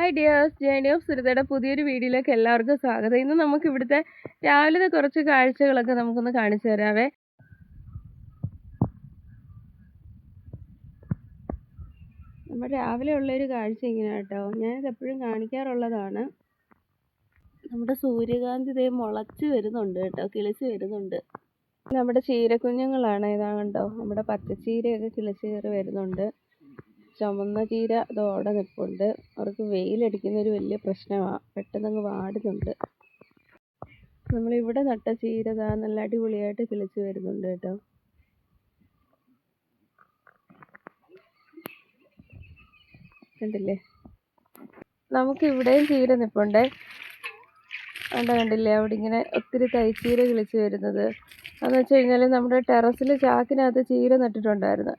Hi dears, journey of സുരതയുടെ പുതിയൊരു വീഡിയോയിലേക്ക് എല്ലാവർക്കും സ്വാഗതം. ഇന്ന് നമുക്ക് ഇവിടുത്തെ രാവിലത്തെ കുറച്ച് കാഴ്ചകളൊക്കെ നമുക്കൊന്ന് കാണിച്ചു തരാവേ. നമ്മുടെ രാവിലെ ഉള്ളൊരു കാഴ്ച ഇങ്ങനെ കേട്ടോ, ഞാനിത് എപ്പോഴും കാണിക്കാറുള്ളതാണ്. നമ്മുടെ സൂര്യകാന്തി ദേ മുളച്ച് വരുന്നുണ്ട് കേട്ടോ, കിളിച്ച് വരുന്നുണ്ട്. നമ്മുടെ ചീരക്കുഞ്ഞുങ്ങളാണ്, ഇതാ കണ്ടോ, നമ്മുടെ പച്ചച്ചീരയൊക്കെ കിളിച്ച് കയറി വരുന്നുണ്ട്. ചുമന്ന ചീര അതോടെ നിൽപ്പുണ്ട്. അവർക്ക് വെയിലടിക്കുന്ന ഒരു വലിയ പ്രശ്നമാണ്, പെട്ടെന്നങ്ങ് വാടുന്നുണ്ട്. നമ്മളിവിടെ നട്ട ചീര നല്ല അടിപൊളിയായിട്ട് കിളിച്ച് വരുന്നുണ്ട് കേട്ടോ. കണ്ടില്ലേ, നമുക്ക് ഇവിടെയും ചീര നിൽപ്പുണ്ടേ. കണ്ടില്ലേ, അവിടെ ഇങ്ങനെ ഒത്തിരി തൈച്ചീര കിളിച്ച് വരുന്നത്. അതെന്ന് വെച്ച് കഴിഞ്ഞാൽ നമ്മുടെ ടെറസിൽ ചാക്കിനകത്ത് ചീര നട്ടിട്ടുണ്ടായിരുന്നു.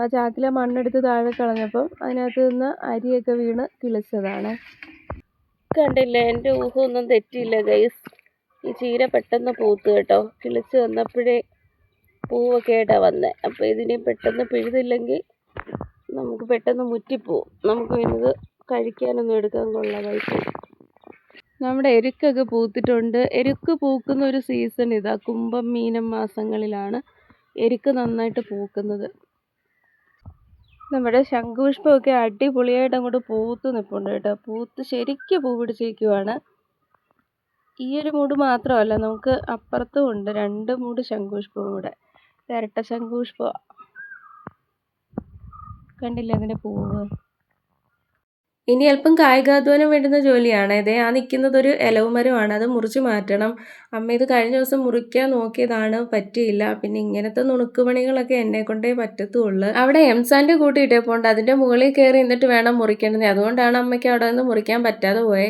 ആ ചാക്കിലെ മണ്ണെടുത്ത് താഴെ കളഞ്ഞപ്പം അതിനകത്ത് നിന്ന് അരിയൊക്കെ വീണ് കിളിച്ചതാണ്. കണ്ടില്ലേ, എൻ്റെ ഊഹമൊന്നും തെറ്റിയില്ല ഗൈസ്. ഈ ചീര പെട്ടെന്ന് പൂത്ത് കേട്ടോ, കിളിച്ച് വന്നപ്പോഴേ പൂവൊക്കെ ആയിട്ടാണ് വന്നത്. അപ്പോൾ ഇതിനെ പെട്ടെന്ന് പിഴുതില്ലെങ്കിൽ നമുക്ക് പെട്ടെന്ന് മുറ്റിപ്പോവും. നമുക്ക് ഇത് കഴിക്കാനൊന്നും എടുക്കാൻ കൊള്ളാതായിട്ട്. നമ്മുടെ എരുക്കൊക്കെ പൂത്തിട്ടുണ്ട്. എരുക്ക് പൂക്കുന്ന ഒരു സീസൺ ഇതാ, കുംഭം മീനം മാസങ്ങളിലാണ് എരുക്ക് നന്നായിട്ട് പൂക്കുന്നത്. നമ്മുടെ ശംഖുപുഷ്പമൊക്കെ അടിപൊളിയായിട്ട് അങ്ങോട്ട് പൂത്ത് നിൽപ്പുണ്ട് കേട്ടോ. പൂത്ത് ശരിക്കും പൂ പിടിച്ചിരിക്കുവാണ്. ഈ ഒരു മൂട് മാത്രമല്ല, നമുക്ക് അപ്പുറത്തും ഉണ്ട് 2 മൂട് ശംഖുപുഷ്പവും കൂടെ. ഇരട്ട ശംഖുപുഷ്പമാണ്. കണ്ടില്ലേ അതിൻ്റെ പൂവ്. ഇനി അല്പം കായികാധ്വാനം വേണ്ടുന്ന ജോലിയാണ്. ഇതേ ആ നിൽക്കുന്നത് ഒരു ഇലവുമരമാണ്, അത് മുറിച്ച് മാറ്റണം. അമ്മ ഇത് കഴിഞ്ഞ ദിവസം മുറിക്കാൻ നോക്കിയതാണ്, പറ്റിയില്ല. പിന്നെ ഇങ്ങനത്തെ നുണുക്കുപണികളൊക്കെ എന്നെ കൊണ്ടേ പറ്റത്തുള്ളൂ. അവിടെ എംസാൻ്റെ കൂട്ടിയിട്ടേപ്പോണ്ട്, അതിൻ്റെ മുകളിൽ കയറി എന്നിട്ട് വേണം മുറിക്കേണ്ടത്. അതുകൊണ്ടാണ് അമ്മയ്ക്ക് അവിടെ നിന്ന് മുറിക്കാൻ പറ്റാതെ പോയേ.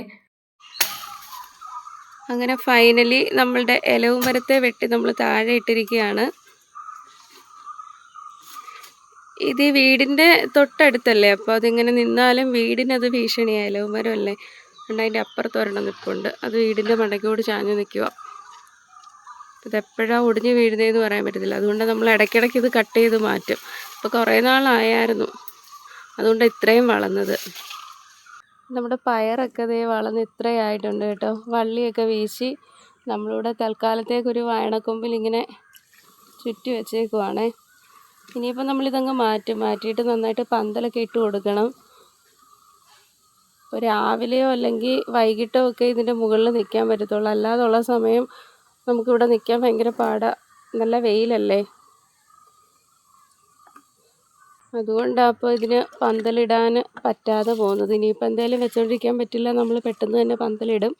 അങ്ങനെ ഫൈനലി നമ്മളുടെ ഇലവുമരത്തെ വെട്ടി നമ്മൾ താഴെ ഇട്ടിരിക്കുകയാണ്. ഇത് ഈ വീടിൻ്റെ തൊട്ടടുത്തല്ലേ, അപ്പോൾ അതിങ്ങനെ നിന്നാലും വീടിനത് ഭീഷണിയായല്ലോ. മരമല്ലേ, അതുകൊണ്ട് അതിൻ്റെ അപ്പുറത്ത് ഒരെണ്ണം നിൽപ്പുണ്ട്. അത് വീടിൻ്റെ മണ്ടയ്ക്കോട് ചാഞ്ഞ് നിൽക്കുക. ഇതെപ്പോഴാണ് ഒടിഞ്ഞ് വീഴുന്നതെന്ന് പറയാൻ പറ്റത്തില്ല. അതുകൊണ്ട് നമ്മൾ ഇടയ്ക്കിടയ്ക്ക് ഇത് കട്ട് ചെയ്ത് മാറ്റും. ഇപ്പോൾ കുറേ നാളായിരുന്നു, അതുകൊണ്ട് ഇത്രയും വളർന്നത്. നമ്മുടെ പയറൊക്കെ ദേ വളർന്ന് ഇത്രയായിട്ടുണ്ട് കേട്ടോ. വള്ളിയൊക്കെ വീശി നമ്മളിവിടെ തൽക്കാലത്തേക്കൊരു വാഴക്കൊമ്പിൽ ഇങ്ങനെ ചുറ്റി വെച്ചേക്കുവാണേ. ഇനിയിപ്പോൾ നമ്മളിതങ്ങ് മാറ്റിയിട്ട് നന്നായിട്ട് പന്തലൊക്കെ ഇട്ട് കൊടുക്കണം. ഇപ്പോൾ രാവിലെയോ അല്ലെങ്കിൽ വൈകിട്ടോ ഒക്കെ ഇതിൻ്റെ മുകളിൽ നിൽക്കാൻ പറ്റത്തുള്ളൂ. അല്ലാതുള്ള സമയം നമുക്കിവിടെ നിൽക്കാൻ ഭയങ്കര പാടാണ്, നല്ല വെയിലല്ലേ. അതുകൊണ്ടാണ് അപ്പോൾ ഇതിന് പന്തലിടാൻ പറ്റാതെ പോകുന്നത്. ഇനിയിപ്പോൾ എന്തായാലും വെച്ചുകൊണ്ടിരിക്കാൻ പറ്റില്ല, നമ്മൾ പെട്ടെന്ന് തന്നെ പന്തലിടും.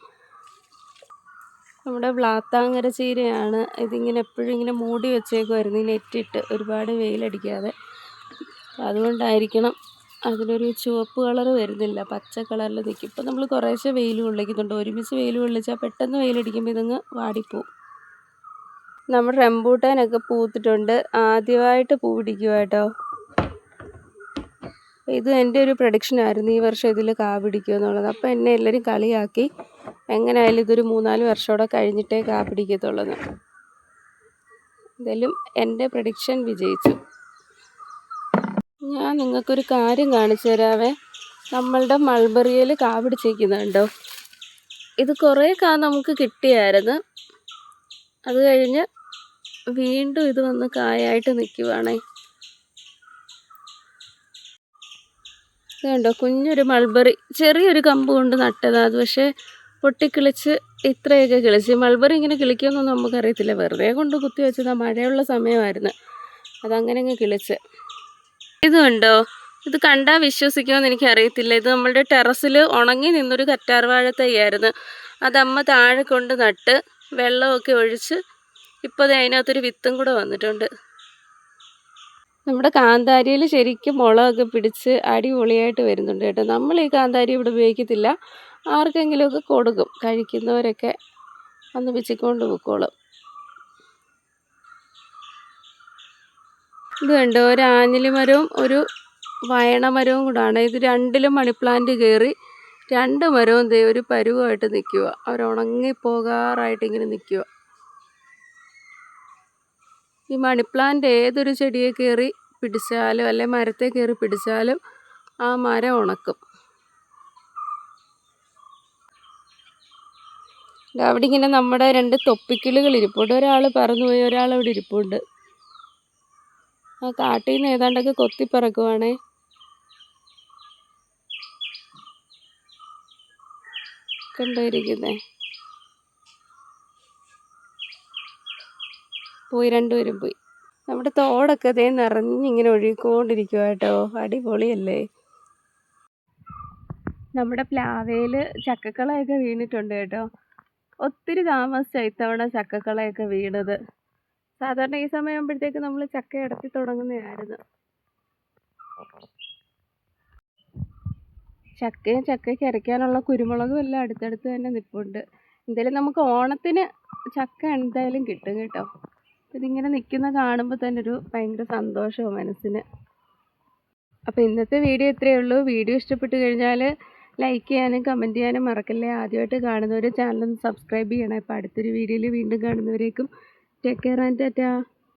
നമ്മുടെ വ്ളാത്താങ്കര ചീരയാണ്. ഇതിങ്ങനെ എപ്പോഴും ഇങ്ങനെ മൂടി വെച്ചേക്കുമായിരുന്നു ഈ നെറ്റിട്ട്, ഒരുപാട് വെയിലടിക്കാതെ. അതുകൊണ്ടായിരിക്കണം അതിനൊരു ചുവപ്പ് കളർ വരുന്നില്ല, പച്ച കളറിൽ നിൽക്കും. ഇപ്പോൾ നമ്മൾ കുറേശ്ശെ വെയിൽ കൊള്ളിക്കുന്നുണ്ട്. ഒരുമിച്ച് വെയിൽ കൊള്ളിച്ചാൽ പെട്ടെന്ന് വെയിലടിക്കുമ്പോൾ ഇതങ്ങ് വാടിപ്പോവും. നമ്മുടെ റംബൂട്ടാനൊക്കെ പൂത്തിട്ടുണ്ട്, ആദ്യമായിട്ട് പൂ പിടിക്കുക കേട്ടോ. ഇത് എൻ്റെ ഒരു പ്രഡിക്ഷനായിരുന്നു, ഈ വർഷം ഇതിൽ കാ പിടിക്കുക എന്നുള്ളത്. അപ്പോൾ എന്നെ എല്ലാവരും കളിയാക്കി, എങ്ങനെയായാലും ഇതൊരു 3-4 വർഷമോടെ കഴിഞ്ഞിട്ടേ കാ പിടിക്കത്തുള്ളൂ. എന്തായാലും എൻ്റെ പ്രഡിക്ഷൻ വിജയിച്ചു. ഞാൻ നിങ്ങൾക്കൊരു കാര്യം കാണിച്ചു തരാവേ. നമ്മളുടെ മൾബറിയിൽ കാ പിടിച്ചിരിക്കുന്നുണ്ടോ. ഇത് കുറേ കാ നമുക്ക് കിട്ടിയായിരുന്നു, അത് കഴിഞ്ഞ് വീണ്ടും ഇത് വന്ന് കായായിട്ട് നിൽക്കുവാണേ. ഇതുണ്ടോ, കുഞ്ഞൊരു മൾബറി, ചെറിയൊരു കമ്പ് കൊണ്ട് നട്ടതാണ് അത്. പക്ഷേ പൊട്ടിക്കിളിച്ച് ഇത്രയൊക്കെ കിളിച്ച്. മൾബറി ഇങ്ങനെ കിളിക്കുമെന്നൊന്നും നമുക്കറിയത്തില്ല, വെറുതെ കൊണ്ട് കുത്തി വെച്ചതാ. മഴയുള്ള സമയമായിരുന്നു, അതങ്ങനെ അങ്ങ് കിളിച്ച്. ഇത് കണ്ടോ, ഇത് കണ്ടാൽ വിശ്വസിക്കുമെന്ന് എനിക്കറിയത്തില്ല. ഇത് നമ്മളുടെ ടെറസിൽ ഉണങ്ങി നിന്നൊരു കറ്റാർവാഴ തൈയായിരുന്നു. അതമ്മ താഴെ കൊണ്ട് നട്ട് വെള്ളമൊക്കെ ഒഴിച്ച് ഇപ്പോൾ അതിനകത്തൊരു വിത്തും കൂടെ വന്നിട്ടുണ്ട്. നമ്മുടെ കാന്താരിയിൽ ശരിക്കും മുളകൊക്കെ പിടിച്ച് അടിപൊളിയായിട്ട് വരുന്നുണ്ട് കേട്ടോ. നമ്മൾ ഈ കാന്താരി ഇവിടെ ഉപയോഗിക്കത്തില്ല, ആർക്കെങ്കിലുമൊക്കെ കൊടുക്കും. കഴിക്കുന്നവരൊക്കെ ഒന്ന് പിച്ചിക്കൊണ്ട് പൊക്കോളും. ഇത് കണ്ടോ, ഒരു ആഞ്ഞിലി മരവും ഒരു വയണമരവും കൂടാണ്. ഇത് രണ്ടിലും മണിപ്ലാന്റ് കയറി 2 മരവും ദേ ഒരു പരുവമായിട്ട് നിൽക്കുക. അവരുണങ്ങിപ്പോകാറായിട്ട് ഇങ്ങനെ നിൽക്കുക. ഈ മണിപ്ലാന്റ് ഏതൊരു ചെടിയെ കയറി പിടിച്ചാലും അല്ലെ മരത്തെ കയറി പിടിച്ചാലും ആ മരം ഉണക്കും. അവിടെ ഇങ്ങനെ നമ്മുടെ 2 തൊപ്പിക്കിളികൾ ഇരിപ്പുണ്ട്. ഒരാൾ പറന്നുപോയി, ഒരാൾ അവിടെ ഇരിപ്പുണ്ട്. ആ കാട്ടിൽ നിന്ന് ഏതാണ്ടൊക്കെ കൊത്തിപ്പറക്കുവാണേ. കണ്ടായിരിക്കുന്നേ, പോയി, രണ്ടുപേരും പോയി. നമ്മുടെ തോടൊക്കെ ദേ നിറഞ്ഞിങ്ങനെ ഒഴുകിക്കൊണ്ടിരിക്കുക കേട്ടോ. അടിപൊളിയല്ലേ. നമ്മുടെ പ്ലാവയിൽ ചക്കക്കളയൊക്കെ വീണിട്ടുണ്ട് കേട്ടോ. ഒത്തിരി താമസിച്ചാണ് ഇത്തവണ ചക്കക്കളയൊക്കെ വീണത്. സാധാരണ ഈ സമയമാകുമ്പോഴത്തേക്ക് നമ്മൾ ചക്ക അടത്തി തുടങ്ങുന്നതായിരുന്നു. ചക്കയും ചക്കയ്ക്ക് അരയ്ക്കാനുള്ള കുരുമുളകും എല്ലാം അടുത്തടുത്ത് തന്നെ നിൽപ്പുണ്ട്. എന്തായാലും നമുക്ക് ഓണത്തിന് ചക്ക എന്തായാലും കിട്ടും കേട്ടോ. ഇതിങ്ങനെ നിൽക്കുന്ന കാണുമ്പോൾ തന്നെ ഒരു ഭയങ്കര സന്തോഷവും മനസ്സിന്. അപ്പോൾ ഇന്നത്തെ വീഡിയോ ഇത്രയേ ഉള്ളൂ. വീഡിയോ ഇഷ്ടപ്പെട്ട് കഴിഞ്ഞാൽ ലൈക്ക് ചെയ്യാനും കമൻറ്റ് ചെയ്യാനും മറക്കല്ലേ. ആദ്യമായിട്ട് കാണുന്നവർ ചാനൽ ഒന്ന് സബ്സ്ക്രൈബ് ചെയ്യണം. അപ്പോൾ അടുത്തൊരു വീഡിയോയിൽ വീണ്ടും കാണുന്നവരേക്കും ടേക്ക് കെയർ ആൻഡ് ടാറ്റാ.